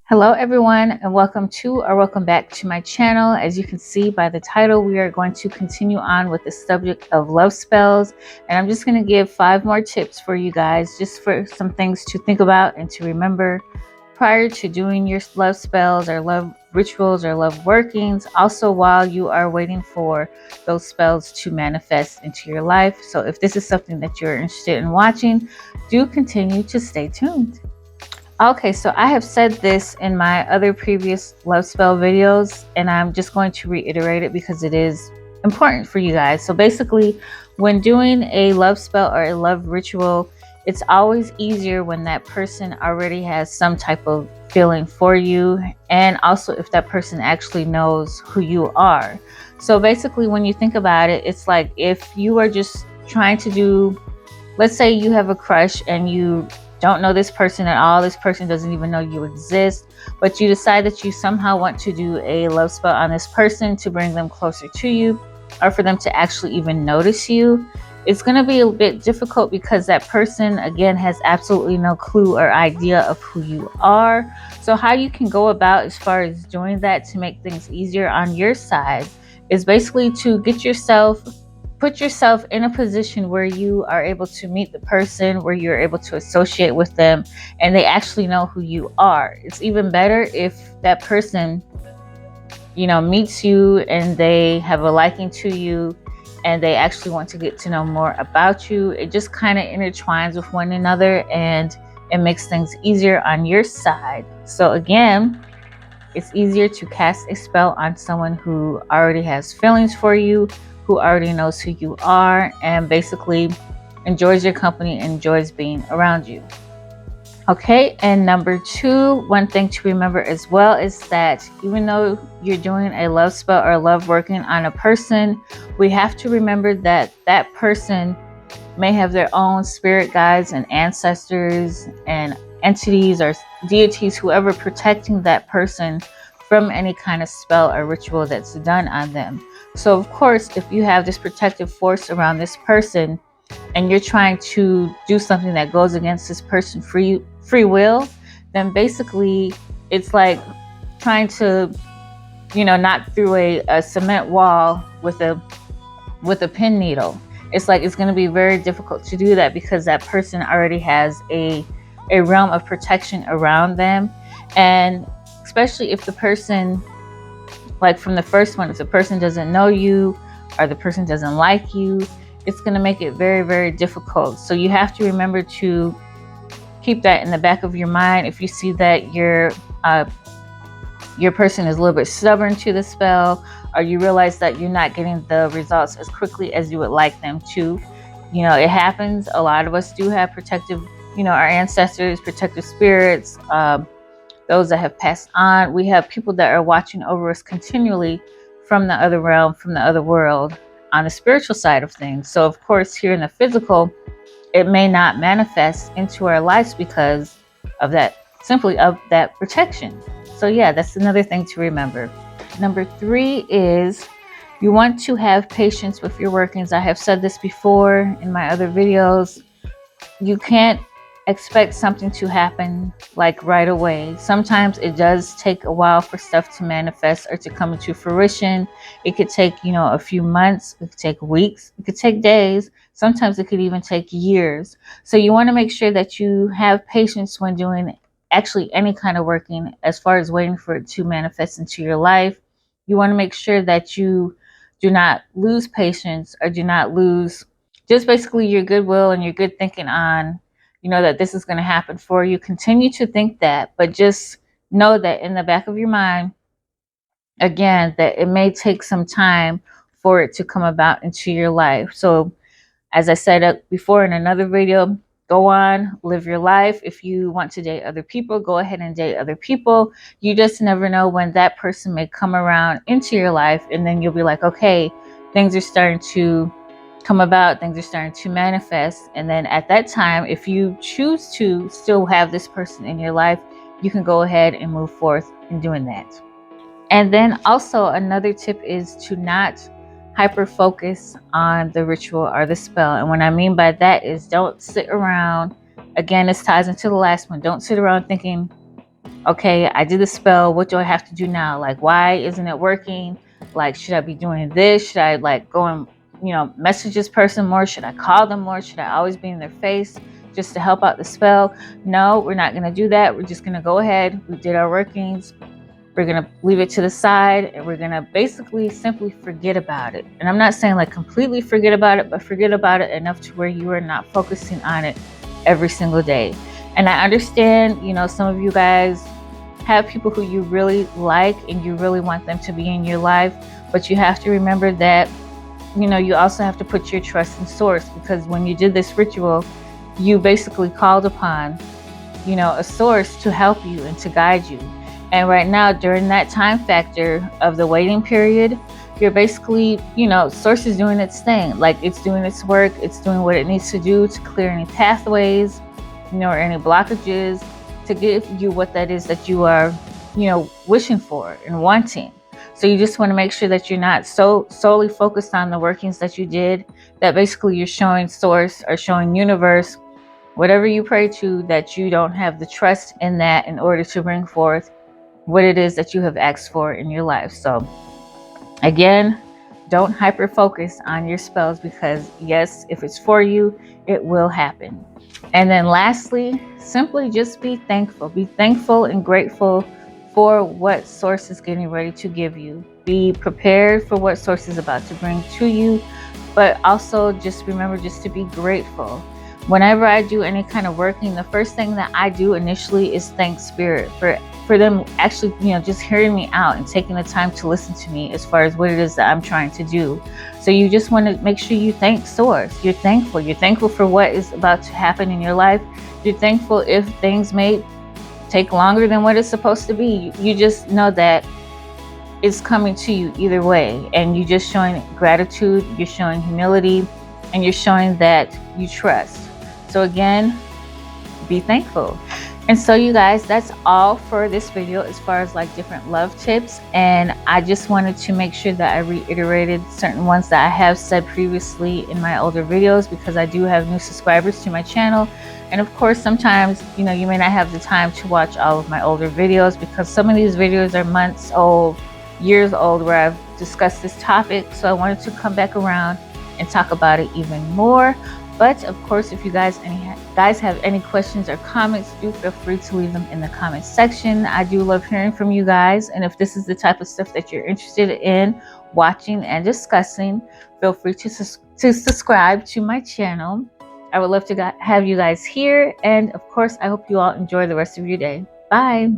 Hello everyone, and welcome back to my channel. As you can see by the title, we are going to continue on with the subject of love spells, and I'm just going to give 5 more tips for you guys, just for some things to think about and to remember prior to doing your love spells or love rituals or love workings, also while you are waiting for those spells to manifest into your life. So if this is something that you're interested in watching, do continue to stay tuned. Okay, so I have said this in my other previous love spell videos, and I'm just going to reiterate it because it is important for you guys. So basically, when doing a love spell or a love ritual, it's always easier when that person already has some type of feeling for you, and also if that person actually knows who you are. So basically, when you think about it, it's like if you are just trying to do, let's say you have a crush and you don't know this person at all, this person doesn't even know you exist, but you decide that you somehow want to do a love spell on this person to bring them closer to you or for them to actually even notice you. It's going to be a bit difficult because that person, again, has absolutely no clue or idea of who you are. So how you can go about as far as doing that to make things easier on your side is basically to put yourself in a position where you are able to meet the person, where you're able to associate with them, and they actually know who you are. It's even better if that person, meets you and they have a liking to you and they actually want to get to know more about you. It just kind of intertwines with one another and it makes things easier on your side. So again, it's easier to cast a spell on someone who already has feelings for you, who already knows who you are, and basically enjoys your company, enjoys being around you. Okay, and number 2, one thing to remember as well is that even though you're doing a love spell or love working on a person, we have to remember that that person may have their own spirit guides and ancestors and entities or deities, whoever protecting that person from any kind of spell or ritual that's done on them. So of course, if you have this protective force around this person and you're trying to do something that goes against this person's free will, then basically it's like trying to knock through a cement wall with a pin needle. It's like it's going to be very difficult to do that because that person already has a realm of protection around them. And especially if the person, like from the first one, if the person doesn't know you or the person doesn't like you, it's going to make it very, very difficult. So you have to remember to keep that in the back of your mind. If you see that your person is a little bit stubborn to the spell, or you realize that you're not getting the results as quickly as you would like them to, it happens. A lot of us do have protective, our ancestors, protective spirits, those that have passed on. We have people that are watching over us continually from the other realm, from the other world, on the spiritual side of things. So of course, here in the physical, it may not manifest into our lives because of that, simply of that protection. So yeah, that's another thing to remember. Number 3 is you want to have patience with your workings. I have said this before in my other videos. You can't expect something to happen like right away. Sometimes it does take a while for stuff to manifest or to come into fruition. It could take, a few months, it could take weeks, it could take days. Sometimes it could even take years. So you want to make sure that you have patience when doing actually any kind of working, as far as waiting for it to manifest into your life. You want to make sure that you do not lose patience or do not lose just basically your goodwill and your good thinking on, that this is going to happen for you. Continue to think that, but just know that in the back of your mind, again, that it may take some time for it to come about into your life. So as I said before in another video, go on, live your life. If you want to date other people, go ahead and date other people. You just never know when that person may come around into your life, and then you'll be like, okay, things are starting to come about, things are starting to manifest. And then at that time, if you choose to still have this person in your life, you can go ahead and move forth in doing that. And then also another tip is to not hyper focus on the ritual or the spell. And what I mean by that is don't sit around, again, this ties into the last one, don't sit around thinking okay, I did the spell. What do I have to do now? Like, why isn't it working? Like, should I be doing this? Should I like go and, message this person more? Should I call them more? Should I always be in their face just to help out the spell? No, we're not going to do that. We're just going to go ahead. We did our workings. We're going to leave it to the side, and we're going to basically simply forget about it. And I'm not saying like completely forget about it, but forget about it enough to where you are not focusing on it every single day. And I understand, some of you guys have people who you really like and you really want them to be in your life, but you have to remember that, you also have to put your trust in source, because when you did this ritual, you basically called upon, a source to help you and to guide you. And right now, during that time factor of the waiting period, you're basically, source is doing its thing. Like, it's doing its work. It's doing what it needs to do to clear any pathways, or any blockages, to give you what that is that you are, wishing for and wanting. So you just want to make sure that you're not so solely focused on the workings that you did, that basically you're showing source or showing universe, whatever you pray to, that you don't have the trust in that in order to bring forth what it is that you have asked for in your life. So again, don't hyper focus on your spells, because yes, if it's for you, it will happen. And then lastly, simply just be thankful. Be thankful and grateful for what source is getting ready to give you. Be prepared for what source is about to bring to you, but also just remember just to be grateful. Whenever I do any kind of working, the first thing that I do initially is thank spirit for them actually, just hearing me out and taking the time to listen to me as far as what it is that I'm trying to do. So you just want to make sure you thank source. You're thankful. You're thankful for what is about to happen in your life. You're thankful if things may take longer than what it's supposed to be. You just know that it's coming to you either way, and you're just showing gratitude, you're showing humility, and you're showing that you trust. So again, be thankful. And so you guys, that's all for this video as far as like different love tips. And I just wanted to make sure that I reiterated certain ones that I have said previously in my older videos, because I do have new subscribers to my channel. And of course, sometimes, you may not have the time to watch all of my older videos, because some of these videos are months old, years old, where I've discussed this topic. So I wanted to come back around and talk about it even more. But of course, if you guys have any questions or comments, do feel free to leave them in the comments section. I do love hearing from you guys. And if this is the type of stuff that you're interested in watching and discussing, feel free to subscribe to my channel. I would love to have you guys here. And of course, I hope you all enjoy the rest of your day. Bye.